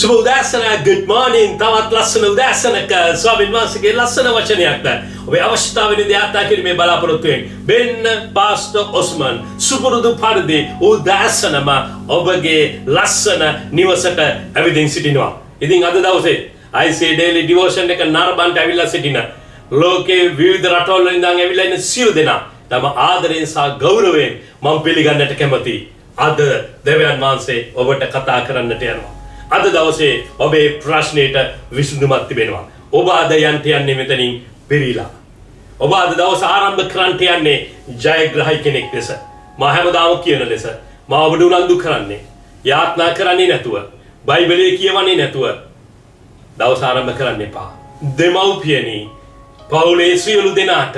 සුබ උදෑසන good morning තවත් ලස්සන උදෑසනක ස්වාමීන් වහන්සේගේ ලස්සන වචනයක් ඔබේ අවශ්‍යතාවෙනි දෙයක් කිරීමේ බලාපොරොත්තු වෙන්න පාස්ටර් ඔස්මන් සුපුරුදු පරිදි උදෑසනම ඔබගේ ලස්සන නිවසට ඇවිදින් සිටිනවා. ඉතින් අද දවසේ IC daily devotion එක නරඹන්න ඇවිල්ලා සිටින ලෝකේ විවිධ රටවල ඉඳන් ඇවිල්ලා ඉන්න සියලු දෙනා තම ආදරයෙන් සහ ගෞරවයෙන් මම පිළිගන්නට කැමතියි. අද දෙවියන් වහන්සේ ඔබට කතා කරන්නට යනවා. අද දවසේ ඔබේ ප්‍රශ්නෙට විසඳුමක් තිබෙනවා. ඔබ අද යන්නේ මෙතනින් පිරීලා. ඔබ අද දවස ආරම්භ කරන්නට යන්නේ ජයග්‍රහී කෙනෙක් ලෙස. මා හැමදාම කියන ලෙස මා ඔබට උනන්දු කරන්නේ යාත්නා කරන්නේ නැතුව, බයිබලයේ කියවන්නේ නැතුව දවස ආරම්භ කරන්න එපා. දෙමව්පියනි, පවුලේ සියලු දෙනාට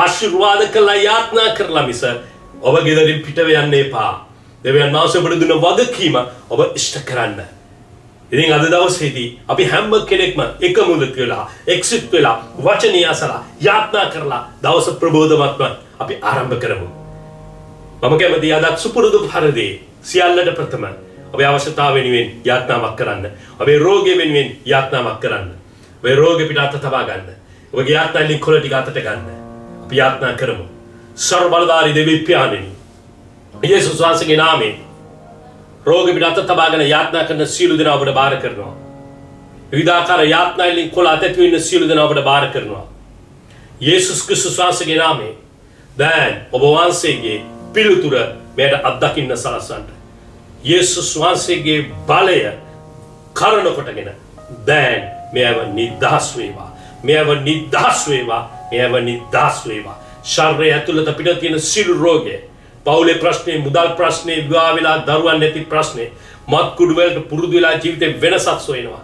ආශිර්වාද කළා යාත්නා කරලා මිස ඔබ ගෙදරින් පිටව යන්න එපා. දෙවියන් වහන්සේ ඔබට දුන්න වගකීම ඔබ ඉෂ්ට කරන්න. ඉතින් අද දවසේදී අපි හැම කෙනෙක්ම එකමුලට වෙලා එක්සිට් වෙලා වචනය අසලා යාත්නා කරලා දවස ප්‍රබෝධමත්ව අපි ආරම්භ කරමු. මම කැමතියි අද සුපුරුදු පරිදි සියල්ලට ප්‍රථම ඔබේ අවශ්‍යතාව වෙනුවෙන් යාත්නාවක් කරන්න. ඔබේ රෝගය වෙනුවෙන් යාත්නාවක් කරන්න. ඔබේ රෝගෙ පිට අත තබා ගන්න. ඔබගේ යාත්නා ලින්කොල ටික අතට ගන්න. අපි යාත්නා කරමු. සර්ව බලධාරී දෙවි පියාණෙනි, යේසුස් වහන්සේගේ නාමයෙන් රෝග පිට අත තබාගෙන යාත්නා කරන සියලු දෙනා ඔබට බාර කරනවා. විවිධාකාර යාත්නා ලින්කොල අතට වෙන සියලු දෙනා ඔබට බාර කරනවා. යේසුස් ක්‍රිස්තුස් වහන්සේගේ නාමයෙන් දැන් ඔබ වහන්සේගේ පිළිතුර මෙයට අත්දකින්න සලස්වන්න. යේසුස් වහන්සේගේ බලය කරන කොටගෙන දැන් මෙයව නිදහස් වේවා. මෙයව නිදහස් වේවා. මෙයව නිදහස් වේවා. ශරීරය ඇතුළත පිට තියෙන සියලු රෝගය, පවුලේ ප්‍රශ්නේ, මුදල් ප්‍රශ්නේ, විවාහ වෙලා දරුවන් නැති ප්‍රශ්නේ, මත් කුඩු වලට පුරුදු වෙලා ජීවිතේ වෙනසක් සොයනවා.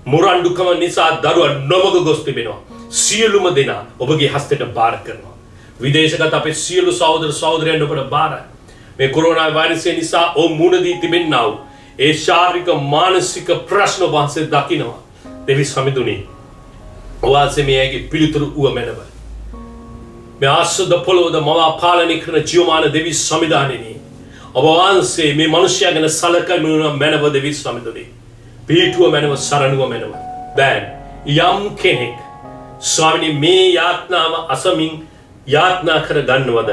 මුරණ්ඩුකම නිසා දරුවන් නොමග ගොස් තිබෙනවා. සියලුම දෙනා ඔබගේ හස්තයට බාර කරනවා. විදේශගත අපේ සියලු සහෝදර සහෝදරයන් ඔබට බාරයි. මේ කොරෝනා වෛරසය නිසා ඔව් මුණ දී තිබෙනා වූ ඒ ශාරීරික මානසික ප්‍රශ්න වහන්සේ දකිනවා. දෙවි සමිඳුනි, ඔවාසේ මේගේ පිළිතුරු උවමැනව. මේ ආසද පොළොවද මවා පාලනය කරන ජීවමාන දෙවි සමිධානෙනි, ඔබ වහන්සේ මේ මිනිසයා ගැන සලකනු මැනව දෙවි සමිඳුනි. පිහිටුව මැනව, සරණුව මැනව. දැන් යම් කෙනෙක් ස්වාමිනී මේ යාත්නාව අසමින් යාත්නා කර ගන්නවද,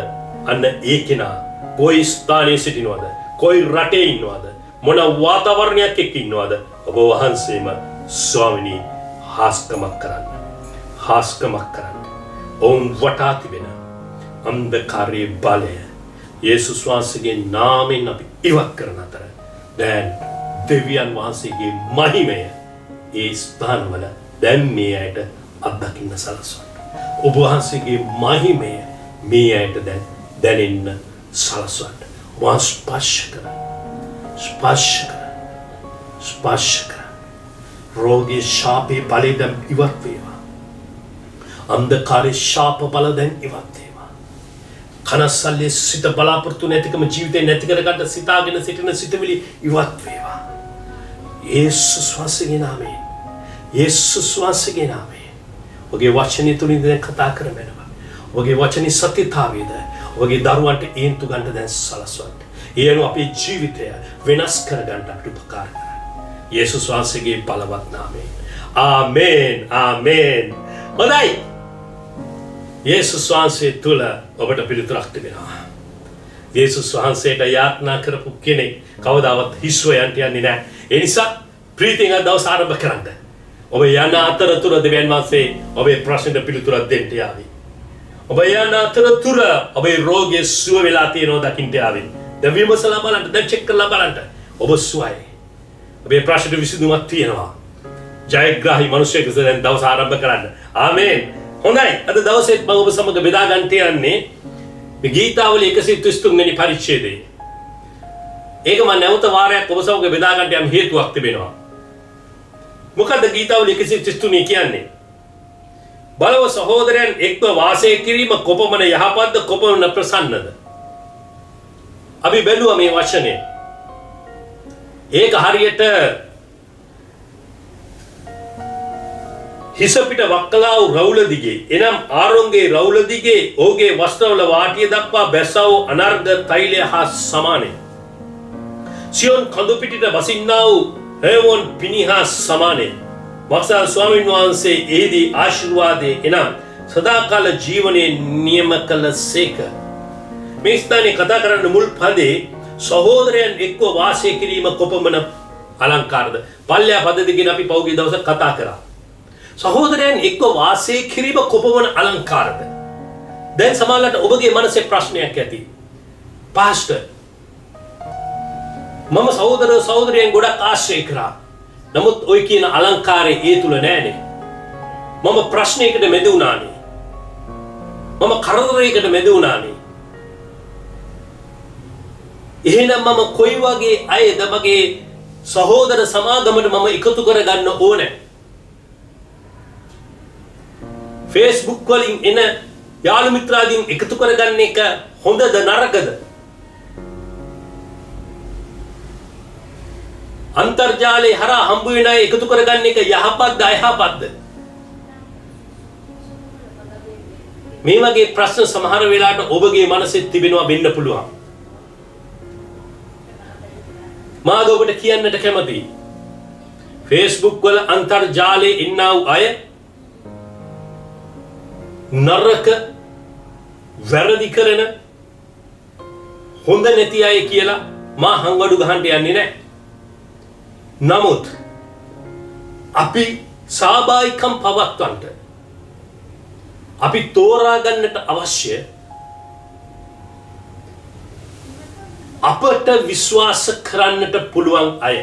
අන්න ඒ කෙනා කොයි ස්ථානයේ සිටිනවද, කොයි රටේ ඉන්නවද, මොන වාතාවරණයක් එක්ක ඉන්නවද, ඔබ වහන්සේම ස්වාමිනී හාස්කමක් කරන්න. හාස්කමක් කරන්න. ඔවුන් වටා තිබෙන අන්ධකාරයේ බලය යේසුස් වහන්සේගේ නාමයෙන් අපි ඉවත් කරන අතර දැන් දෙවියන් වහන්සේගේ මහිමය ඒ ස්ථානවල දැන් මේ ඇයට අත්දකින්න සලස්වන්න. ඔබ වහන්සේගේ මහිමය මේ ඇයට දැන් දැනෙන්න සලස්වන්න. ඔබ ස්පර්ශ කර, ස්පර්ශ කර, ස්පර්ශ කර. රෝගී ශාපේ බලය දැන් ඉවත් වේවා. අන්ධකාරයේ ශාප බල දැන් ඉවත් වේවා. කනස්සල්ලේ සිත බලාපොරොත්තු නැතිකම ජීවිතේ නැති කරගන්න සිතාගෙන සිටින සිතවිලි ඉවත් වේවා. යේසුස් වහන්සේගේ නාමයෙන්, යේසුස් වහන්සේගේ නාමයෙන් ඔබගේ වචනේ තුලින් දැන් කතා කරමනවා. ඔබගේ වචනේ සත්‍යතාවයද ඔබගේ දරුවන්ට ඒන්තු ගන්න දැන් සලස්වන්න. ඒනු අපේ ජීවිතය වෙනස් කරගන්න අපිට උපකාර කරයි. යේසුස් වහන්සේගේ බලවත් නාමයෙන්. ආමේන්, ආමේන්. හොඳයි. යේසුස් වහන්සේ තුල ඔබට පිළිතුරක් තිබෙනවා. යේසුස් වහන්සේට යාත්නා කරපු කෙනෙක් කවදාවත් හිස්ව යන්නේ නැහැ. ඒ නිසා ප්‍රීතියෙන් දවස ආරම්භ කරන්න. ඔබ යන අතරතුර දෙවියන් වහන්සේ ඔබේ ප්‍රශ්නෙට පිළිතුරක් දෙන්න යාවි. ඔබ යන අතරතුර ඔබේ රෝගය සුව වෙලා තියෙනවා දකින්න යාවි. දැන් විමසලා බලන්න, දැන් චෙක් කරලා බලන්න. ඔබ සුවයි. ඔබේ ප්‍රශ්නෙට විසඳුමක් තියෙනවා. ජයග්‍රහී මිනිසෙක් දැන් දවස ආරම්භ කරන්න. ආමේන්. හොඳයි, අද දවසේ මම ඔබ සමග බෙදා ගන්න තියන්නේ මේ ගීතාවලි 133 වෙනි පරිච්ඡේදය. ඒක මම නැවත වාරයක් ඔබ සමග බෙදා ගන්න යම් හේතුවක් තිබෙනවා. මොකද ගීතාවලි 133 කියන්නේ? බලව සහෝදරයන් එක්ව වාසය කිරීම කොපමණ යහපත්ද, කොපමණ ප්‍රසන්නද? අපි බැලුවා මේ වචනේ. ඒක හරියට හිස පිට වක්කලා වූ රවුල දිගේ, එනම් ආරොන්ගේ රවුල දිගේ ඔහුගේ වස්ත්‍රවල වාටිය දක්වා බැස්සා වූ අනර්ඝ තෛලය හා සමානය. සියොන් කඳු පිටිට බසින්නා වූ හේවොන් පිනිහා සමානේ වක්සල් ස්වාමීන් වහන්සේ එහිදී ආශිර්වාදයේ එනම් සදාකාල ජීවනයේ නියම කළ සේක. මේ ස්ථානයේ කතා කරන්න මුල් පදේ සහෝදරයන් එක්ව වාසය කිරීම කොපමණ අලංකාරද. පල්ලෙහා පද දෙකෙන් අපි පෞගේ දවසක් කතා කරා. සහෝදරයන් එක්ව වාසය කිරීම කොපමණ අලංකාරද. දැන් සමහරවිට ඔබගේ මනසේ ප්‍රශ්නයක් ඇති. පාස්ටර්, මම සහෝදරයන් ගොඩක් ආශ්‍රය කරා. නමුත් ඔය කියන අලංකාරය ඒ තුල නෑනේ. මම ප්‍රශ්නයකට මැද වුණානේ. මම කරදරයකට මැද වුණානේ. එහෙනම් මම කොයි වගේ අයද මගේ සහෝදර සමාගමට මම එකතු කරගන්න ඕනේ? Facebook වලින් එන යාළු මිත්‍රාදීන් එකතු කරගන්න එක හොඳද නරකද? අන්තර්ජාලේ හරහා හම්බ වෙන අය එකතු කරගන්න එක යහපත්ද අයහපත්ද? මේ වගේ ප්‍රශ්න සමහර වෙලාවට ඔබගේ මනසෙත් තිබෙනවා වෙන්න පුළුවන්. මාද ඔබට කියන්නට කැමතියි. Facebook වල අන්තර්ජාලේ ඉන්නා වූ අය නරක වැරදි කරන හොඳ නැති අය කියලා මා හංගඩු ගහන්න යන්නේ නැහැ. නමුත් අපි සාබායිකම් පවත්වන්නට අපි තෝරා ගන්නට අවශ්‍ය අපට විශ්වාස කරන්නට පුළුවන් අය.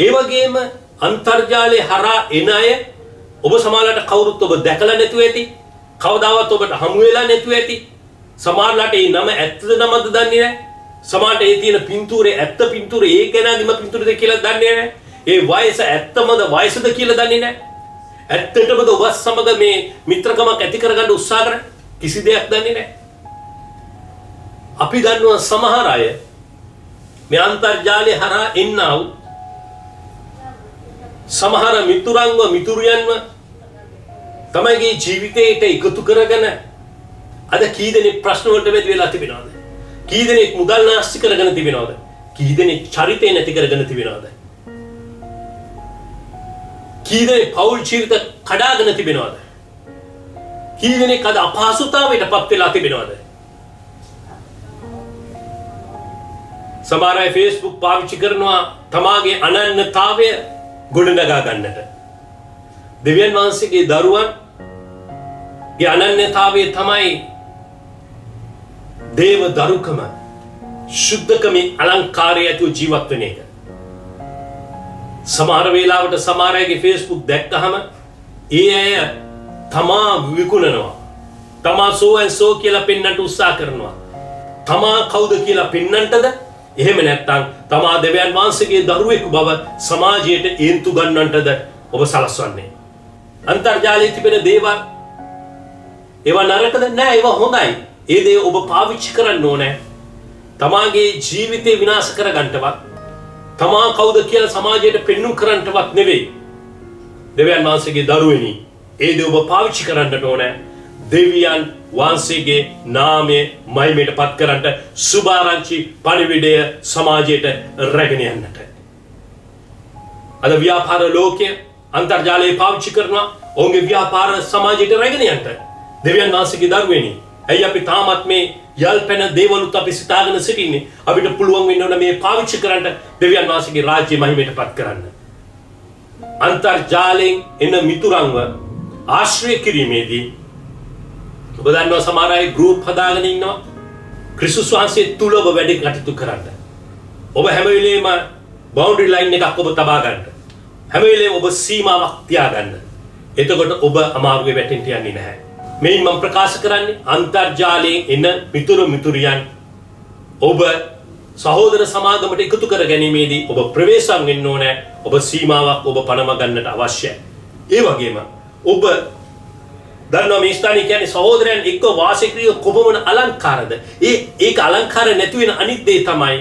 ඒ වගේම අන්තර්ජාලයේ හරහා එන අය ඔබ සමහරවිට කවුරුත් ඔබ දැකලා නැතුව ඇති. කවදාවත් ඔබට හමු වෙලා නැතුව ඇති. සමහරවිට ඒ නම ඇත්තද නමද දන්නේ නැහැ. සමහරට ඒ තියෙන පින්තූරේ ඇත්ත පින්තූරේ ඒ කෙනාගේම පින්තූරද කියලා දන්නේ නැහැ. ඒ වයස ඇත්තමද වයසද කියලා දන්නේ නැහැ. ඇත්තටමද ඔබ සමග මේ මිත්‍රකමක් ඇති කරගන්න උත්සාහ කරන කිසි දෙයක් දන්නේ නැහැ. අපි දන්නවා සමහර අය මේ අන්තර්ජාලයේ හරහා එන්නා වූ සමහර මිතුරන්ව මිතුරියන්ව තමයිගේ ජීවිතයට එකතු කරගෙන අද කී දෙනෙක් ප්‍රශ්න වලට වැද වෙලා තිබෙනවද? කී දෙනෙක් මුදල් නාස්ති කරගෙන තිබෙනවද? කී දෙනෙක් චරිතය නැති කරගෙන තිබෙනවද? කී දෙනෙක් පෞල් ජීවිත කඩාගෙන තිබෙනවද? කී දෙනෙක් අද අපහසුතාවයට පත් වෙලා තිබෙනවද? සමහර අය Facebook පාවිච්චි කරනවා තමාගේ අනන්‍යතාවය ගොඩනගා ගන්නට. දෙවියන් වහන්සේගේ දරුවන්ගේ අනන්‍යතාවය තමයි දේව දරුකම, ශුද්ධකමේ අලංකාරය ඇතුව ජීවත් වෙන එක. සමහර වෙලාවට සමහර අයගේ Facebook දැක්කහම ඒ අය තමා විකුණනවා. තමා සෝ ඇන් සෝ කියලා පෙන්වන්නට උත්සාහ කරනවා. තමා කවුද කියලා පෙන්වන්නටද? එහෙම නැත්නම් තමා දෙවියන් වහන්සේගේ දරුවෙකු බව සමාජයට ඒන්තු ගන්නන්නටද ඔබ සලස්වන්නේ? අන්තර්ජාලයේ තිබෙන දේවල් ඒවා නරකද? නෑ, ඒවා හොඳයි. ඒ දේ ඔබ පාවිච්චි කරන්න ඕනේ. තමාගේ ජීවිතේ විනාශ කරගන්නටවත්, තමා කවුද කියලා සමාජයට පෙන්눔 කරන්නටවත් නෙවෙයි. දෙවියන් වහන්සේගේ දරුවෙනි, ඒ දේ ඔබ පාවිච්චි කරන්නට ඕනේ. දෙවියන් වහන්සේගේ නාමය මහිමයට පත් කරන්නට, සුභාරංචි පණිවිඩය සමාජයට රැගෙන යන්නට. අද ව්‍යාපාර ලෝකයේ අන්තර්ජාලය පාවිච්චි කරනවා ඔවුන්ගේ ව්‍යාපාර සමාජයට රැගෙන යන්නට. දෙවියන් වහන්සේගේ දරුවෙනි, ඇයි අපි තාමත් මේ යල්පැන දේවලුත් අපි සිතාගෙන සිටින්නේ? අපිට පුළුවන් වෙන්න ඕන මේ පාවිච්චි කරන්න දෙවියන් වහන්සේගේ රාජ්‍ය මහිමයට පත් කරන්න. අන්තර්ජාලයෙන් එන මිතුරන්ව ආශ්‍රය කිරීමේදී ඔබ දන්නවා සමහර අය ගෲප් හදාගෙන ඉන්නවා ක්‍රිස්තුස් වහන්සේ තුල ඔබ වැඩ කටයුතු කරන්න. ඔබ හැම වෙලේම බවුන්ඩරි ලයින් එකක් ඔබ තබා ගන්න. හැම වෙලේම ඔබ සීමාවක් තියාගන්න. එතකොට ඔබ අමාරුවේ වැටෙන්න යන්නේ නැහැ. මේ මම ප්‍රකාශ කරන්නේ අන්තර්ජාලයෙන් එන මිතුරු මිතුරියන් ඔබ සහෝදර සමාගමට එකතු කර ගැනීමේදී ඔබ ප්‍රවේශම් වෙන්න ඕනේ. ඔබ සීමාවක් ඔබ පනව ගන්නට අවශ්‍යයි. ඒ වගේම ඔබ දන්නවා මේ ස්ථානයේ කියන්නේ සහෝදරයන් එක්ක වාසය කිරීම කොපමණ අලංකාරද? ඒක අලංකාර නැති වෙන අනිත් දේ තමයි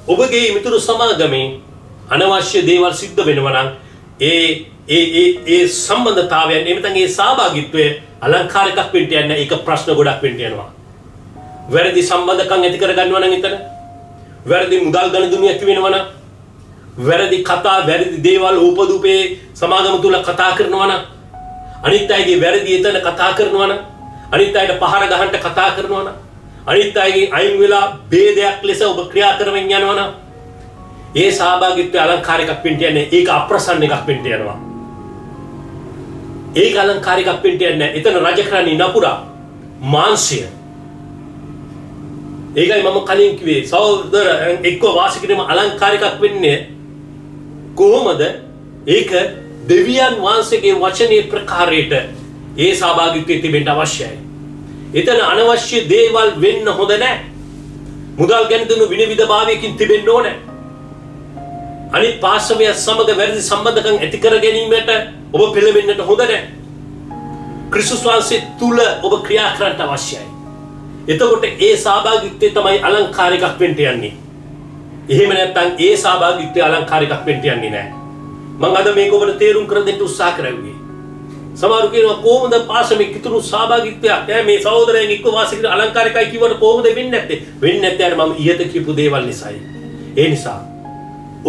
ඔබගේ මිතුරු සමාගමේ අනවශ්‍ය දේවල් සිද්ධ වෙනවා නම් ඒ සම්බන්ධතාවයන් එමෙතන ඒ සහභාගීත්වය අලංකාරයක් වෙන්න යන්නේ. ඒක ප්‍රශ්න ගොඩක් වෙන්න යනවා. වැරදි සම්බන්ධකම් ඇති කර ගන්නවා නම් එතන වැරදි මුදල් ගනුදෙනු ඇති වෙනවා නම් වැරදි කතා වැරදි දේවල් උපදූපේ සමාගම තුල කතා කරනවා නම් අනිත් අයගේ වැරදි එතන කතා කරනවා නම් අනිත් අයට පහර ගහන්න කතා කරනවා නම් අනිත් අයගේ අයින් වෙලා ભેදයක් ලෙස ඔබ ක්‍රියා කරමින් යනවා නම් ඒ සහභාගීත්වය අලංකාර එකක් වෙන්න යන්නේ ඒක අප්‍රසන්න එකක් වෙන්න යනවා. ඒක අලංකාර එකක් වෙන්න යන්නේ එතන රජ කරන්නේ නපුරා මාංශය. ඒකයි මම කලින් කිව්වේ සහෝදර එක්ක වාසය කිරීම අලංකාර එකක් වෙන්නේ කොහොමද? ඒක දෙවියන් වහන්සේගේ වචනේ ප්‍රකාරයට ඒ සහභාගීත්වය තිබෙන්න අවශ්‍යයි. එතන අනවශ්‍ය දේවල් වෙන්න හොඳ නැහැ. මුදල් ගැනදෙනු විනිවිදභාවයකින් තිබෙන්න ඕනේ. අනිත් පාර්ශවය සමග වැරදි සම්බන්ධකම් ඇති කර ගැනීමට ඔබ පෙළඹෙන්නට හොඳ නැහැ. ක්‍රිස්තුස් වහන්සේ තුල ඔබ ක්‍රියා කරන්න අවශ්‍යයි. එතකොට ඒ සහභාගීත්වය තමයි අලංකාර එකක් වෙන්න යන්නේ. එහෙම නැත්නම් ඒ සහභාගීත්වය අලංකාර එකක් වෙන්න යන්නේ නැහැ. මම අද මේක ඔබට තේරුම් කර දෙන්න උත්සාහ කරන්නේ. සමහරු කියනවා කොහොමද පාසමේ කිතුරු සහභාගීත්වයක් මේ සහෝදරයන් එක්ක වාසය කරන අලංකාර එකයි කිව්වට කොහොමද වෙන්නේ නැත්තේ? වෙන්නේ නැත්තේ අර මම ඊයත කියපු දේවල් නිසායි. ඒ නිසා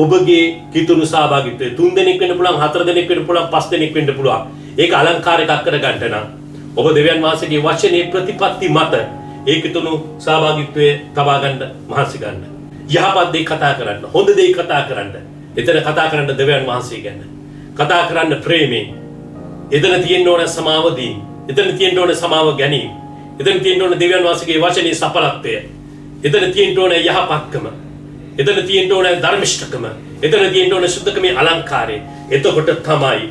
ඔබගේ කිතුරු සහභාගීත්වය 3 දෙනෙක් වෙන්න පුළුවන් 4 දෙනෙක් වෙන්න පුළුවන් 5 දෙනෙක් වෙන්න පුළුවන්. ඒක අලංකාර එකක් කරගන්න නම් ඔබ දෙවියන් වහන්සේගේ වචනේ ප්‍රතිපත්ති මත ඒ කිතුරු සහභාගීත්වය තබා ගන්න මහන්සි ගන්න. යහපත් දේ කතා කරන්න, හොඳ දේ කතා කරන්න. එතන කතා කරන්න දෙවියන් වහන්සේ ගැන. කතා කරන්න ප්‍රේමයෙන්. එතන තියෙන්න ඕන සමාව දීම. එතන තියෙන්න ඕන සමාව ගැනීම. එතන තියෙන්න ඕන දෙවියන් වහන්සේගේ වචනේ සඵලත්වය. එතන තියෙන්න ඕන යහපත්කම. එතන තියෙන්න ඕන ධර්මිෂ්ඨකම. එතන තියෙන්න ඕන සුද්ධකමේ අලංකාරය. එතකොට තමයි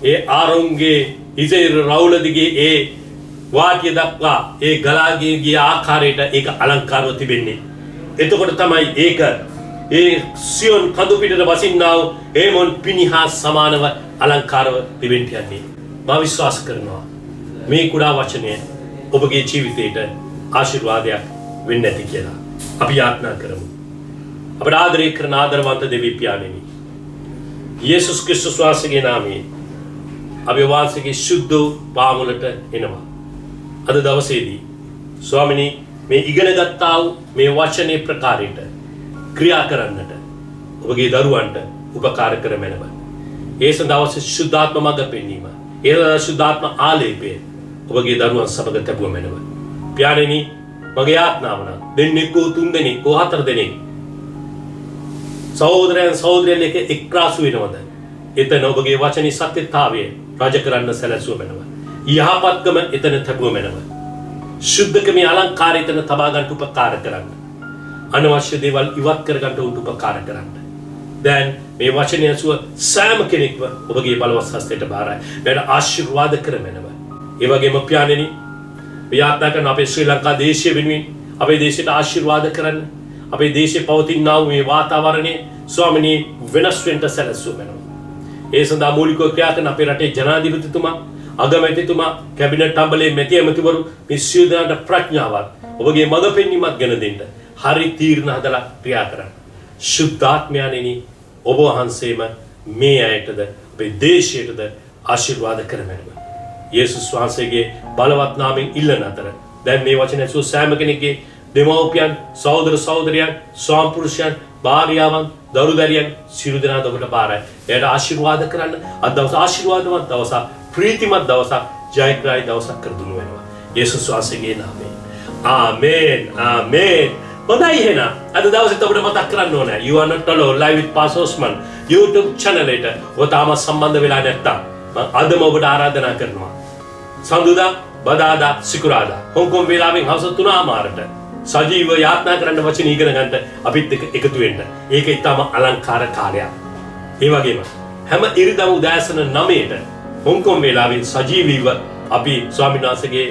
ඒ ආරොන්ගේ ඉසේ රවුල දිගේ ඒ වාක්‍ය දක්වා ඒ ගලාගේ ගිය ආකාරයට ඒක අලංකාරව තිබෙන්නේ. එතකොට තමයි ඒක ඒ සියොන් කඳු පිටට වසින්නා වූ ඒමොන් පිනිහා සමානව අලංකාරව තිබෙන්න යන්නේ. මා විශ්වාස කරනවා මේ කුඩා වචනය ඔබගේ ජීවිතයට ආශිර්වාදයක් වෙන්න ඇති කියලා. අපි යාඥා කරමු. අපට ආදරය කරන ආදරවන්ත දෙවි පියාණෙනි, යේසුස් ක්‍රිස්තුස් වහන්සේගේ නාමයෙන් අපි වාසයේ සුද්ධ පාමුලට එනවා. අද දවසේදී ස්වාමිනී මේ ඉගෙන ගත්තා වූ මේ වචනේ ප්‍රකාරයට ක්‍රියා කරන්නට ඔබගේ දරුවන්ට උපකාර කරමැනව. ඒ සඳහා සුද්ධාත්ම මඟ පෙන්වීම, ඒ සුද්ධාත්ම ආලේපය ඔබගේ දරුවන් සමග තැබුව මැනව. පියාණෙනි, මගේ යාඥාව නම් දෙන්නෙක් හෝ තුන් දෙනෙක් හෝ හතර දෙනෙක් සහෝදරයන් සහෝදරියන් එක්ක එක්රාසු වෙනවද? එතන ඔබගේ වචනේ සත්‍යතාවය රාජ කරන්න සැලසුව මැනව. යහපත්කම එතන තැබුව මැනව. සුද්ධකමේ අලංකාරය එතන තබා ගන්න උපකාර කරන්න. අනවශ්‍ය දේවල් ඉවත් කර ගන්න උපකාර කරන්න. දැන් මේ වචනය ඇසුව සෑම කෙනෙක්ම ඔබගේ බලවත් හස්තයට බාරයි. මට ආශිර්වාද කරමැනව. ඒ වගේම පියාණෙනි, වියාත්නා කරන අපේ ශ්‍රී ලංකා දේශය වෙනුවෙන් අපේ දේශයට ආශිර්වාද කරන්න. අපේ දේශයේ පවතිනා වූ මේ වාතාවරණය ස්වාමිනී වෙනස් වෙන්න සැලසුව මැනව. ඒ සඳහා මූලිකව ක්‍රියා කරන අපේ රටේ ජනාධිපතිතුමා, අගමැතිතුමා, කැබිනට් අම්බලේ මැති ඇමතිවරු මේ සියලු දෙනාට ප්‍රඥාවත් ඔබගේ මඟ පෙන්වීමක් ගෙන දෙන්න හරි තීරණ හදලා ක්‍රියා කරන්න. සුද්ධාත්මයන්ෙනි, ඔබ වහන්සේම මේ අයටද අපේ දේශයටද ආශිර්වාද කරමැනව. යේසුස් වහන්සේගේ බලවත් නාමයෙන් ඉල්ලන අතර දැන් මේ වචන ඇසූ සෑම කෙනෙක්ගේ දෙමව්පියන්, සහෝදර සහෝදරයන්, ස්වාම පුරුෂයන්, භාර්යාවන්, දරු දැරියන් සියලු දෙනා ඔබට බාරයි. එයට ආශිර්වාද කරන්න. අද දවස ආශිර්වාදවත් දවසක්, ප්‍රීතිමත් දවසක්, ජයග්‍රාහී දවසක් කර දුන්නු වෙනවා. යේසුස් වහන්සේගේ නාමයෙන්. ආමේන්. ආමේන්. හොඳයි එහෙනම් අද දවසේත් ඔබට මතක් කරන්න ඕනේ you are not alone live with Pastor Osman YouTube channel එකට ඔබ තාම සම්බන්ධ වෙලා නැත්තම් මම අදම ඔබට ආරාධනා කරනවා. සඳුදා, බදාදා, සිකුරාදා හොංකොං වේලාවෙන් හවස 3:00ට සජීව යාත්නා කරන්න වචන ඉගෙන ගන්නට අපිත් එක්ක එකතු වෙන්න. ඒක ඊටම අලංකාර කාලයක්. ඒ වගේම හැම ඉරිදා උදෑසන 9ට හොංකොං වේලාවෙන් සජීවීව අපි ස්වාමීන් වහන්සේගේ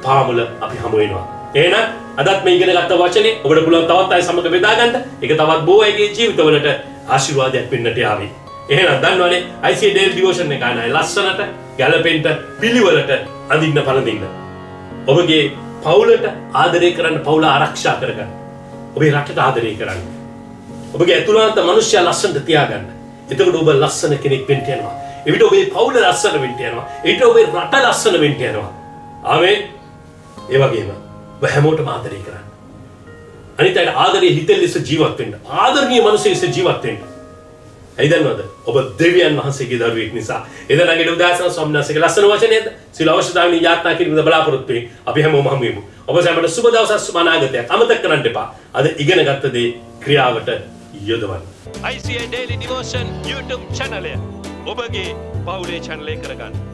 පාමුල අපි හමු වෙනවා. එහෙනම් අදත් මේ ඉගෙන ගත්ත වචනේ ඔබට පුළුවන් තවත් අය සමග බෙදා ගන්න. ඒක තවත් බොහෝ අයගේ ජීවිතවලට ආශිර්වාදයක් වෙන්නට යාවි. එහෙනම් දන්නවනේ ICA Daily Devotion එක අනයි ලස්සනට ගැලපෙන්න පිළිවෙලට අඳින්න පළඳින්න. ඔබගේ පවුලට ආදරය කරන්න, පවුල ආරක්ෂා කරගන්න. ඔබේ රටට ආදරය කරන්න. ඔබගේ ඇතුළත මිනිස්සයා ලස්සනට තියාගන්න. එතකොට ඔබ ලස්සන කෙනෙක් වෙන්න යනවා. එවිට ඔබේ පවුල ලස්සන වෙන්න යනවා. එවිට ඔබේ රට ලස්සන වෙන්න යනවා. ආමේන්. ඒ වගේම ඔබ හැමෝටම ආදරය කරන්න. අනිත් අයට ආදරයේ හිතෙන් ලෙස ජීවත් වෙන්න. ආදරණීය මිනිස්සෙක් ලෙස ජීවත් වෙන්න. ඇයි දන්නවද? ඔබ දෙවියන් වහන්සේගේ දරුවෙක් නිසා. එද නැගිට උදාසන ස්වාමීන් වහන්සේගේ ලස්සන වචනයද සියලු අවශ්‍යතාවයන් යාත්නා කිරීමද බලාපොරොත්තු වෙමින් අපි හැමෝම හමු වෙමු. ඔබ සැමට සුබ දවසක් සුබ අනාගතයක්. අමතක කරන්න එපා. අද ඉගෙන ගත්ත දේ ක්‍රියාවට යොදවන්න. ICI Daily Devotion YouTube channel එක ඔබගේ පවුලේ channel එක කරගන්න.